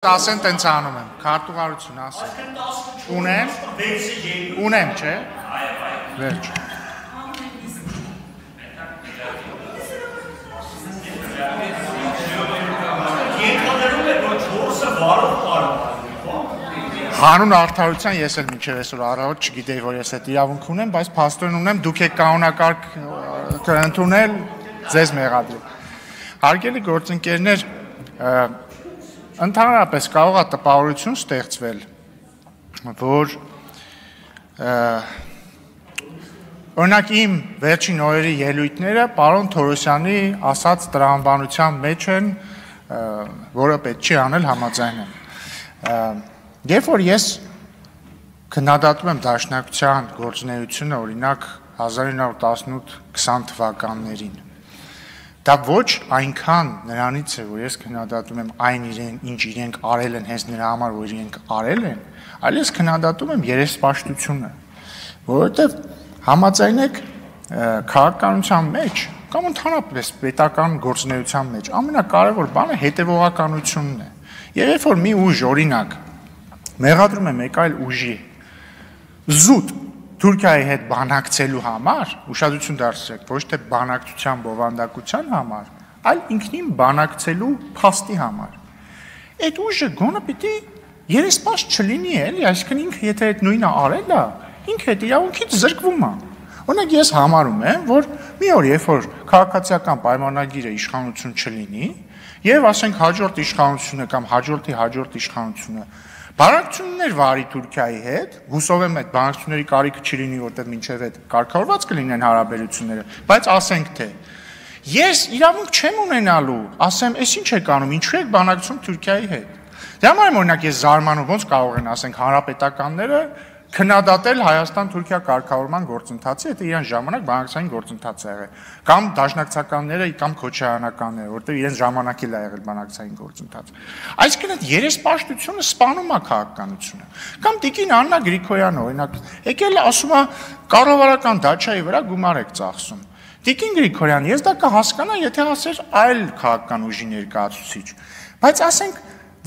Ասեն տենց անում եմ, քարտուղարություն ասեն, ունեմ, չէ, վերջ։ Հանուն արդարության ես էլ մինչև այսօր առավոտ չգիտեի, որ ես այդ իրավունք ունեմ, բայց փաստորեն ունեմ, դուք եք կանոնակարգ ընդունել, ձեզ մեղադրել։ Հարգելի գործընկերներ, ընդհանրապես կարող է տպավորություն ստեղծվել, որ օրինակ իմ վերջին օրերի ելույթները պարոն Թորոսյանի ասած տրամաբանության մեջ են, որը պետք չի անել համաձայնեմ։ Երբ որ ես քննադատում եմ Դաշնակցության գործունեությունը, օրինակ 1918-20 թվականներին, դա ոչ այնքան նրանից է, որ ես քննադատում եմ այն ինչ իրենք արել են, հենց նրա համար, որ իրենք արել են, այլ ես քննադատում եմ երեսպաշտությունը, որովհետև համաձայնեք քաղաքականության մեջ կամ ընդհանրապես պետական գործունեության մեջ ամենակարևոր բանը հետևողականությունն է։ Եվ երբ որ մի ուժ, օրինակ, մեղադրում է մեկ այլ ուժի զուտ Թուրքիայի հետ բանակցելու համար, ուշադրություն դարձրեք, ոչ թե բանակցության բովանդակության համար, այլ ինքնին բանակցելու փաստի համար։ Այդ ուժը գոնե պիտի երեսպաշտ չլինի, էլի, այսինքն ինքը եթե այդ նույնը արել է, ինքը այդ իրավունքից զրկվում է։ Օրինակ ես համարում եմ, որ մի օր երբ որ քաղաքացիական պայմանագիրը իշխանություն չլինի, եւ ասենք հաջորդ իշխանությունը կամ հաջորդ իշխանությունը բանակցություններ վարի Թուրքիայի հետ, հուսով եմ այդ բանակցությունների կարիքը չի լինի, որտեղ մինչև այդ կարգավորված կլինեն հարաբերությունները, բայց ասենք թե ես իրավունք չեմ ունենալու, ասեմ, այս ինչ եք անում, ինչու եք բանակցում Թուրքիայի հետ։ Դե համար եմ օրինակ ես զարմանում, ոնց կարող են ասենք հանրապետականները քննադատել Հայաստան-Թուրքիա կարգավորման գործընթացի, եթե իրենց ժամանակ բանակցային գործընթաց է եղել, կամ դաշնակցականները կամ քոչայանականները, որտեղ իրենց ժամանակ էլ է եղել բանակցային գործընթաց։ Այսինքն այդ երեսպաշտությունը սպանում է քաղաքականությունը։ Կամ տիկին Աննա Գրիգորյանը, օրինակ, եկել է ասում է կառավարական դաչայի վրա գումար եք ծախսում։ Տիկին Գրիգորյան, ես դա կհասկանա, եթե ասեր այլ քաղաքական ուժի ներկայացուցիչ, բայց ասենք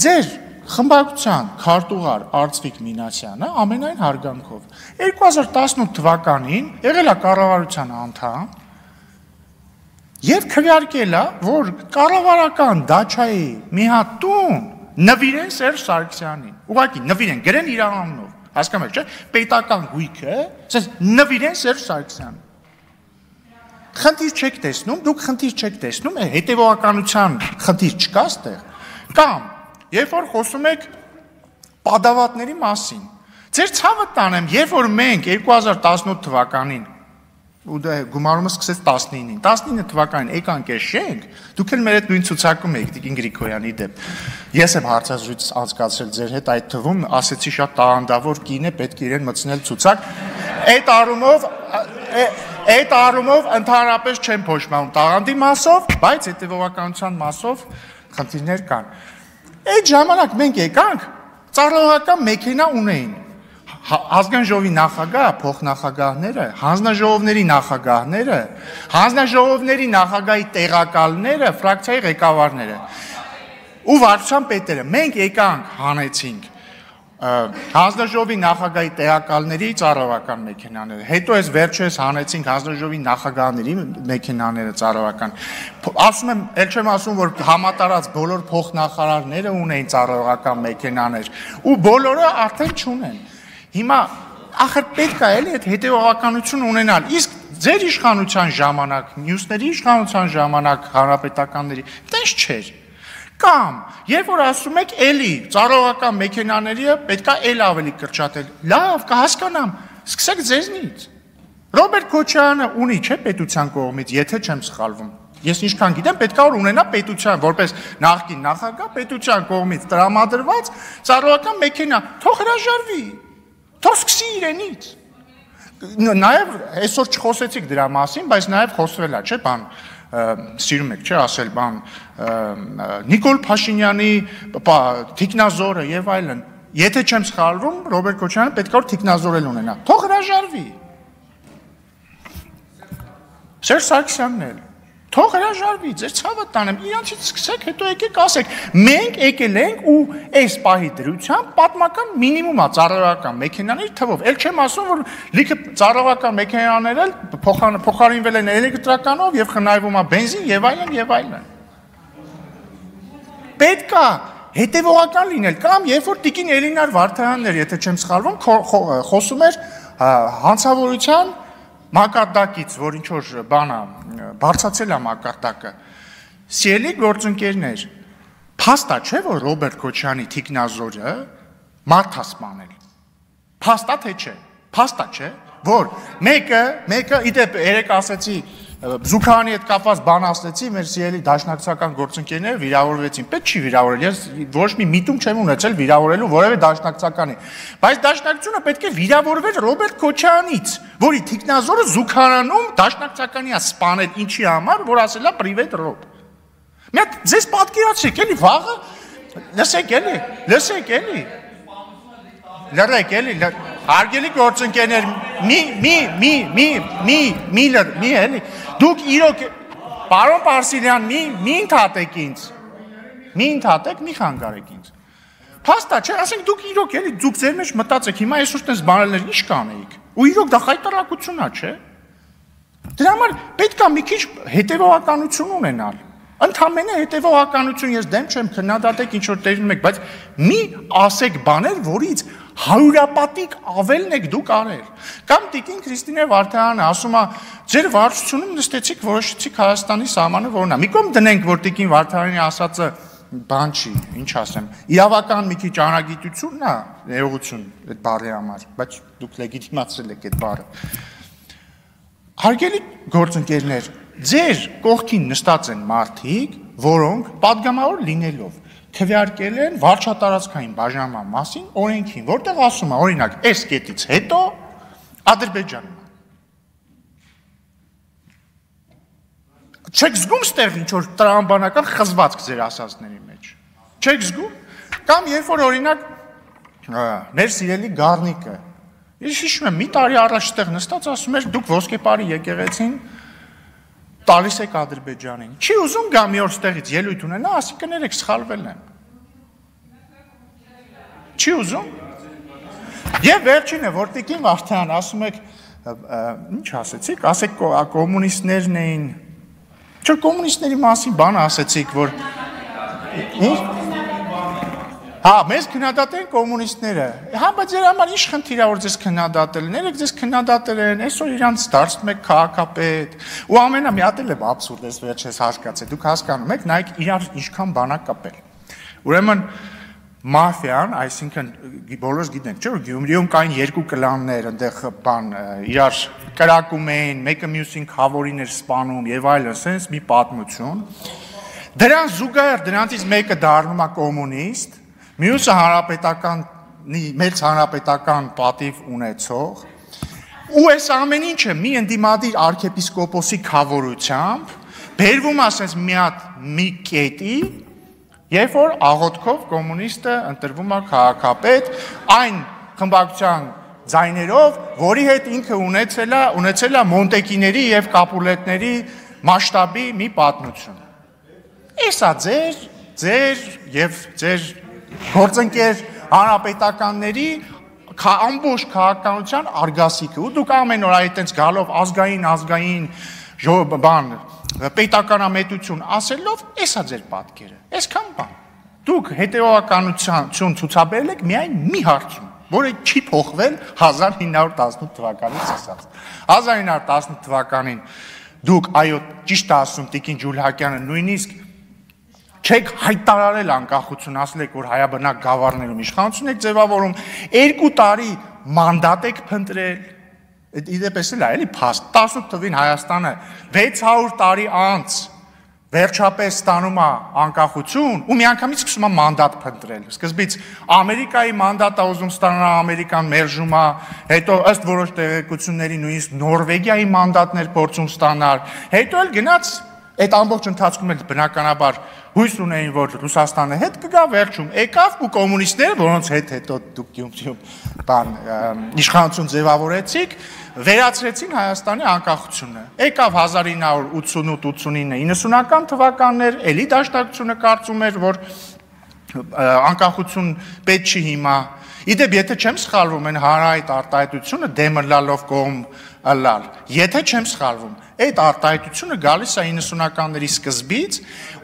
ձեր խմբակցության քարտուղար Արծվիկ Մինասյանը ամենայն հարգանքով 2018 թվականին եղել է կառավարության անդամ եւ քվեարկել է, որ կառավարական դաչայի մի հատ տուն նվիրեն Սերժ Սարգսյանին։ Ուղղակի նվիրեն, գրեն իր անունով, հասկանում եք, չէ՞, պետական գույքը, ասես նվիրեն Սերժ Սարգսյանին։ Խնդիր չեք տեսնում, դուք խնդիր չեք տեսնում, հետևողականության խնդիր չկա ստեղ, կամ երբ որ խոսում եք պատավատների մասին, ձեր ցավը տանեմ, երբ որ մենք 2018 թվականին, ու դա գումարումը սկսեց 19-ին, 19 թվականին եկանք այս շենք, դուք էլ մեր հետ նույն ցուցակում եք Տիկին Գրիգորյանի դեմ։ Ես եմ հարցազրույց անցկացրել ձեր հետ, այդ թվում ասեցի շատ տաղանդավոր կին է, պետք է իրեն մտցնել ցուցակ։ Այդ առումով ընդհանրապես չեմ փոշմանում տաղանդի մասով, բայց հետևողականության մասով խնդիրներ կան։ Այդ ժամանակ մենք եկանք ծառայողական մեքենա ունեին, ազգային ժողովի նախագահ, փոխնախագահները, հանձնաժողովների նախագահները, հանձնաժողովների նախագահի տեղակալները, ֆրակցիայի ղեկավարները ու վարչության պետերը, մենք եկանք հանեցինք հանձնաժողովի նախագահի տեղակալների ծառայողական մեքենաները, հետո այս վերջերս հանեցինք հանձնաժողովի նախագահների մեքենաները ծառայողական, ասում եմ, էլ չեմ ասում, որ համատարած բոլոր փոխնախարարները ունեին ծառայողական մեքենաներ ու բոլորը արդեն չունեն։ Հիմա ախր պետք է էլի այդ հետևողականություն ունենալ, իսկ ձեր իշխանության ժամանակ, մյուսների իշխանության ժամանակ հանրապետականների տես չէր։ Կամ, երբ որ ասում եք էլի, ծառայողական մեքենաների պետք է էլ ավելի կրճատել, լավ, կհասկանամ, սկսեք ձեզնից։ Ռոբերտ Քոչարյանը ունի, չէ, պետության կողմից, եթե չեմ սխալվում։ Ես ինչքան գիտեմ, պետք է որ ունենա պետության, որպես նախկին նախագահ, պետության կողմից տրամադրված ծառայողական մեքենա, թող հրաժարվի, թող սկսի իրենից։ Նաև այսօր չխոսեցիք դրա մասին, բայց նաև խոսվել է, չէ, բան սիրում եք, չէ, ասել բան Նիկոլ Փաշինյանի թիկնազորը եւ այլն։ Եթե չեմ սխալվում, Ռոբերտ Քոչարյանը պետք է որ թիկնազորել ունենա։ Թող հրաժարվի։ Սերժ Սարգսյանն էլ Թող հրաժարվի, ձեր ցավը տանեմ, իրանցից սկսեք, հետո եկեք ասեք, մենք եկել ենք ու այս պահի դրությամբ պատմական մինիմումա ծառայական մեքենաների թվով, էլ չեմ ասում, որ լիքը ծառայական մեքենաներ էլ փոխարինվել են էլեկտրականով եւ խնայվում է բենզին եւ այլն եւ այլն։ Պետք է հետևողական լինել, կամ երբ որ տիկին Էլինար Վարդայանն էր, եթե չեմ սխալվում, խոսում էր հանցավորության մակարդակից, որ ինչ որ բանա բարձրացել է մակարդակը։ Սիրելի գործընկերներ, փաստա չէ, որ Ռոբերտ Քոչյանի թիկնազորը մարդ է սպանել։ Փաստա թե չէ։ Փաստա չէ, որ մեկը իդեպ երեք ասեցի Զուքանի հետ կապված բան ասեցի, մեր սիրելի դաշնակցական գործընկերները վիրավորվեցին։ Պետք չի վիրավորել, ես ոչ մի միտում չեմ ունեցել վիրավորելու որևէ դաշնակցականի։ Բայց դաշնակցությունը պետք է վիրավորվեր Ռոբերտ Քոչյանից, որի թիկնազորը Զուքանանում դաշնակցականի է սպանել ինչի համար, որ ասել է պրիվետ Ռոբ։ Մի հատ ձեզ պատկերացրեք, էլի վաղը, լսեք էլի։ Լրեք էլի, հարգելի գործընկերներ, մի էլի, դուք իրոք, պարոն Պարսիլյան, մի ընդհատեք ինձ, մի խանգարեք ինձ, փաստա չէ, ասենք դուք իրոք էլի, դուք ձեր մեջ մտածեք, հիմա այսուր տես բանելներ ինչ կանեիք, ու իրոք դա խայտարակությունա չէ, դրա համար պետք է մի քիչ հետևողականություն ունենալ, ընդամենը հետևողականություն, ես դեմ չեմ քննադատեք ինչ որ տերում եք, բայց մի ասեք բաներ, որից հարյուրապատիկ ավելն եք դուք արել։ Կամ տիկին Քրիստինե Վարդայանը ասում է, ձեր վարչությունում նստեցիք, որոշեցիք Հայաստանի սահմանը որոնա։ Մի կողմ դնենք, որ տիկին Վարդայանի ասածը բան չի, ինչ ասեմ, իրավական մի քիչ անագիտությունն է, ներողություն այդ բառի համար, բայց դուք լեգիտիմացրել եք այդ բառը։ Հարգելի գործընկերներ, ձեր կողքին նստած են մարդիկ, որոնք պատգամավոր լինելով քվեարկել են վարչատարածքային բաժանման մասին օրենքին, որտեղ ասում է, օրինակ, այս կետից հետո Ադրբեջանում։ Չեք զգում ստեղ ինչ որ տրամաբանական խզվածք ձեր ասածների մեջ։ Չեք զգում։ Կամ երբ որ օրինակ մեր սիրելի Գառնիկը, ես հիշում եմ, մի տարի առաջ ստեղ նստած ասում էր, դուք ոսկեպարի եկեղեցին տալիս եք Ադրբեջանին։ Չի ուզում գա մի օր ստեղից ելույթ ունենա, ասի կներեք սխալվել եմ։ Չի ուզում։ Եվ վերջինը, որ տիկին Վարդայան ասում եք, ինչ ասեցիք, ասեք կոմունիստներն էին, չէ կոմունիստների մասին բան ասեցիք, որ հա, մեզ քննադատեն կոմունիստները։ Հա, բայց ձեր համար ինչ խնդիր է որ ձեզ քննադատել։ Ներեք ձեզ քննադատել են, այսօր իրանց դարձնում եք քաղաքապետ։ Ու ամենա մի հատ էլ է աբսուրդ, ես վերջերս հասկացա։ Դուք հասկանում եք, նայեք իրար ինչքան բան է կապել։ Ուրեմն մաֆիան, այսինքն բոլորս գիտենք, չէ՞ որ Գյումրիում կային երկու կլաններ, այնտեղ բան իրար կրակում էին, մեկը մյուսին խավորին էր սպանում եւ այլն, sense մի պատմություն։ Դրան զուգահեռ դրանից մեկը դառնում է կոմունիստ, մյուսը հանրապետականի մեծ հանրապետական պատիվ ունեցող, ու այս ամեն ինչը մի ընդդիմադիր արքեպիսկոպոսի խավորությամբ բերվում ասես մի կետի, երբ որ աղոթքով կոմունիստը ընտրվում է քաղաքապետ, այն խմբակցության ձայներով, որի հետ ինքը ունեցել է Մոնտեկիների եւ Կապուլետների մասշտաբի մի պատմություն։ Էսա ձեր եւ ձեր գործընկեր հանրապետականների ամբողջ քաղաքականության արգասիքը, ու դուք ամեն օր այդտենց գալով ազգային բան պետականամետություն ասելով, էսա ձեր պատկերը, այսքան բան։ Դուք հետևողականություն ցուցաբերել եք միայն մի հարցում, որը չի փոխվել 1918 թվականից սկսած։ 1918 թվականին դուք, այո, ճիշտ ասում տիկին Ջուլհակյանը, նույնիսկ չեք հայտարարել անկախություն, ասել եք, որ հայաբնակ գավառներում իշխանություն եք ձևավորում, 2 տարի մանդատ եք փնտրել, իդեպս էլ է, էլի փաստ, 18 թվին Հայաստանը 600 տարի անց վերջապես ստանում է անկախություն ու միանգամից սկսում է մանդատ փնտրել։ Սկզբից Ամերիկայի մանդատը ուզում ստանալ, Ամերիկան մերժում է, հետո ըստ որոշ տեղեկությունների նույնիսկ Նորվեգիայի մանդատներ փորձում ստանալ, հետո էլ գնաց այդ ամբողջ ընթացքում էլ բնականաբար հույս ունեին, որ Ռուսաստանը հետ կգա, վերջում եկավ ու կոմունիստները, որոնց հետո դուք իշխանություն ձևավորեցիք, վերացրեցին Հայաստանի անկախությունը։ Եկավ 1988-89 թվականներ, էլի դաշնակցությունը կարծում էր, որ անկախություն պետք չի հիմա։ Իդեպ, եթե չեմ սխալվում, այն հանրահայտ արտահայտությունը դեմըլալով կողմ ըլալ, եթե չեմ սխալվում, այդ արտահայտությունը գալիս է 90-ականների սկզբից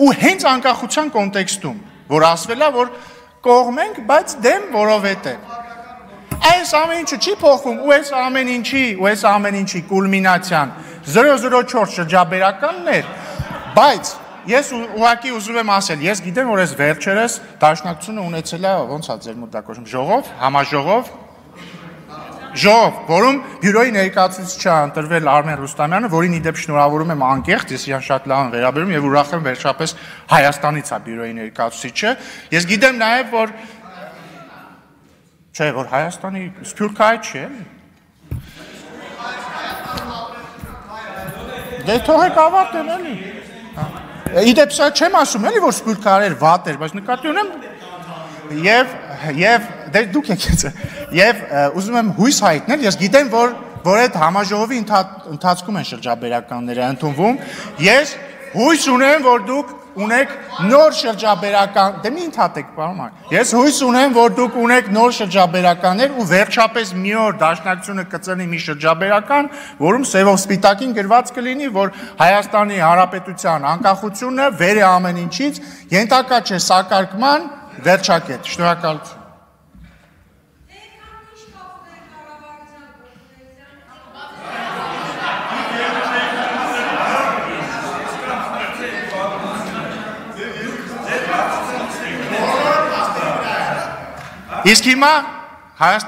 ու հենց անկախության կոնտեքստում, որ ասվել է, որ կողմ ենք, բայց դեմ որովհետև։ Այս ամեն ինչը չի փոխվում ու այս ամեն ինչի կուլմինացիան 004 շրջաբերականն էր, բայց ես ուղղակի ուզում եմ ասել, ես գիտեմ, որ այս վերջերս դաշնակցությունը ունեցել է, ոնց է ձեր մոտ դա կոչվում, ժողով, համաժողով, որում բյուրոյի ներկայացուցիչ է ընտրվել Արմեն Ռուստամյանը, որին իդեպ շնորհավորում եմ անկեղծ, ես իրան շատ լավ եմ վերաբերում եւ ուրախ եմ վերջապես Հայաստանից է բյուրոյի ներկայացուցիչը։ Ես գիտեմ նաեւ, որ չէ, որ Հայաստանի Սփյուռքահայ չի, էլի։ Դե թողեք ավարտեն, էլի։ Իդեպ սա չեմ ասում, էլի, որ Սփյուռքահայեր վատ էր, բայց նկատի ունեմ եւ դուք եք ուզում եմ հույս հայտնել, ես գիտեմ, որ այդ համաժողովի ընթացքում են շրջաբերականները ընդունվում, ես հույս ունեմ, որ դուք ունեք նոր շրջաբերական, դե մի ընդհատեք, պարոն, ես հույս ունեմ, որ դուք ունեք նոր շրջաբերականներ ու վերջապես մի օր դաշնակցությունը կծնի մի շրջաբերական, որում սևով սպիտակին գրված կլինի, որ Հայաստանի Հանրապետության անկախությունը վեր է ամեն ինչից, ենթակա չէ սակարկման, վերջակետ, շնորհակալություն։ Իսկ հիմա Հայաստան